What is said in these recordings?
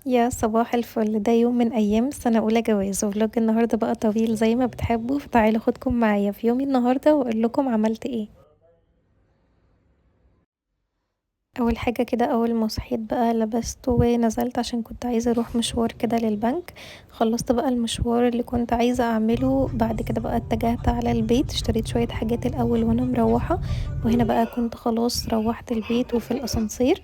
يا صباح الفل، ده يوم من أيام سنة أولى جواز، وفلوج النهاردة بقى طويل زي ما بتحبوا، فتعالوا خدكم معايا في يومي النهاردة وأقول لكم عملت ايه. أول حاجة كده أول ما صحيت بقى لبست ونزلت عشان كنت عايزة أروح مشوار كده للبنك. خلصت بقى المشوار اللي كنت عايزة أعمله، بعد كده بقى اتجهت على البيت، اشتريت شوية حاجات الأول وأنا مروحة. وهنا بقى كنت خلاص روحت البيت وفي الأسانسير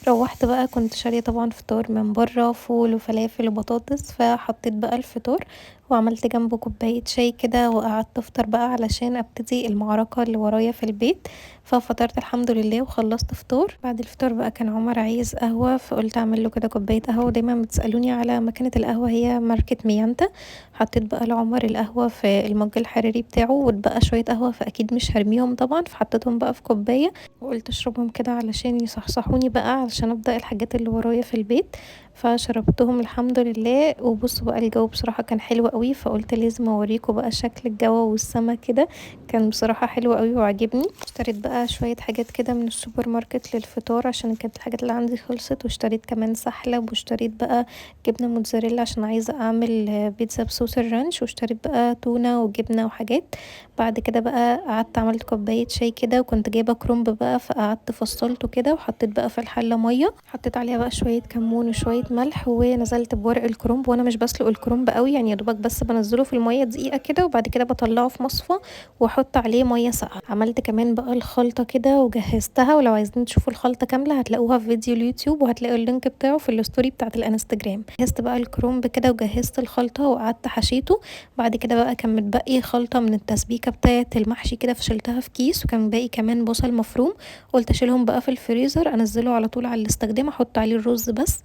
روحت بقى كنت شارية طبعا فطار من برا، فول وفلافل وبطاطس، فحطيت بقى الفطار وعملت جنبه كوباية شاي كده وقعدت افطر بقى علشان ابتدي المعركة اللي ورايا في البيت. ففطرت الحمد لله وخلصت فطار. بعد الفطار بقى كان عمر عايز قهوة، فقلت اعمل له كده كوباية قهوة. دايما بتسألوني على مكنة القهوة، هي ماركة ميانتا. حطيت بقى لعمر القهوة في المج الحراري بتاعه، واتبقى شوية قهوة فاكيد مش هرميهم طبعا، فحطيتهم بقى في كوباية وقلت اشربهم كده علشان يصحصحوني بقى علشان ابدأ الحاجات اللي ورايا في البيت. فشربتهم الحمد لله. وبصوا بقى الجو بصراحة كان حلو قوي، فقلت لازم اوريكم بقى شكل الجو والسما كده. كان بصراحة حلو قوي وعجبني. اشتريت بقى شوية حاجات كده من السوبر ماركت للفطار عشان كانت الحاجات اللي عندي خلصت، واشتريت كمان سحلب، واشتريت بقى جبنة موتزاريلا عشان عايزة اعمل بيتزا بصوص الرانش، واشتريت بقى تونة وجبنة وحاجات. بعد كده بقى قعدت عملت كوباية شاي كده، وكنت جايبة كرومب بقى فقعدت فصلته كده وحطيت بقى في الحلة مية، حطيت عليها بقى شوية كمون وشوية ملح ونزلت بورق الكرومب. وانا مش بسلق الكرومب قوي يعني، يا دوبك بس بنزله في المية دقيقة كده وبعد كده بطلعه في مصفى واحط عليه مية ساقعة. عملت كمان بقى الخلطة كده وجهزتها، ولو عايزين تشوفوا الخلطة كاملة هتلاقوها في فيديو اليوتيوب، وهتلاقوا اللينك بتاعه في الستوري بتاعة الانستجرام. جهزت بقى الكرومب كده وجهزت الخلطة وقعدت حشيته. بعد كده بقى كان متبقي خلطة من التسبيكة بتاعة المحشي كده، فشلتها في كيس، وكان باقي كمان بصل مفروم. قلت اشيلهم بقى في الفريزر انزله على طول على الاستخدام احط عليه الرز بس.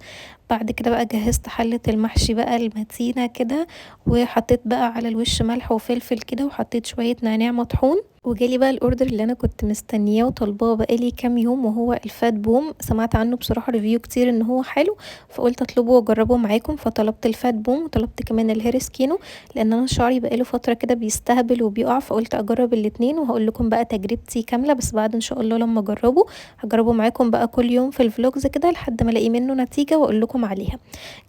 بعد كده بقى جهزت حلة المحشي بقى المتينة كده، وحطيت بقى على الوش ملح وفلفل كده، وحطيت شوية نعناع مطحون. وجالي بقى الاوردر اللي انا كنت مستنياه وطالباه بقالي كام يوم، وهو الفات بوم. سمعت عنه بصراحة ريفيو كتير ان هو حلو، فقلت اطلبه واجربه معاكم. فطلبت الفات بوم وطلبت كمان الهيرسكينو، لان انا شعري بقاله فترة كده بيستهبل وبيقع، فقلت اجرب الاتنين وهقول لكم بقى تجربتي كاملة. بس بعد ان شاء الله لما اجربه هجربه معاكم بقى كل يوم في الفلوجز كده لحد ما الاقي منه نتيجة واقول لكم عليها.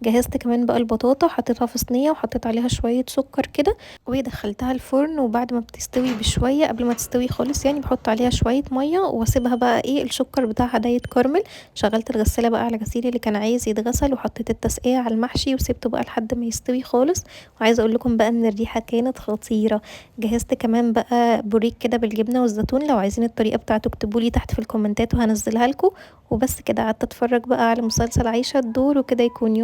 جهزت كمان بقى البطاطا، حطيتها في صينية وحطيت عليها شوية سكر كده ودخلتها الفرن. وبعد ما بتستوي بشوية قبل ما تستوي خالص يعني بحط عليها شوية مية واسيبها بقى ايه السكر بتاعها ده يتكرمل. شغلت الغسالة بقى على غسيل اللي كان عايز يتغسل، وحطيت التسقية على المحشي وسيبته بقى لحد ما يستوي خالص. وعايزة اقول لكم بقى ان الريحة كانت خطيرة. جهزت كمان بقى بوريك كده بالجبنة والزيتون، لو عايزين الطريقة بتاعته اكتبولي تحت في الكومنتات وهنزلها لكم. وبس كده قعدت اتفرج بقى على مسلسل عايشة الدور، وكده يكون يوم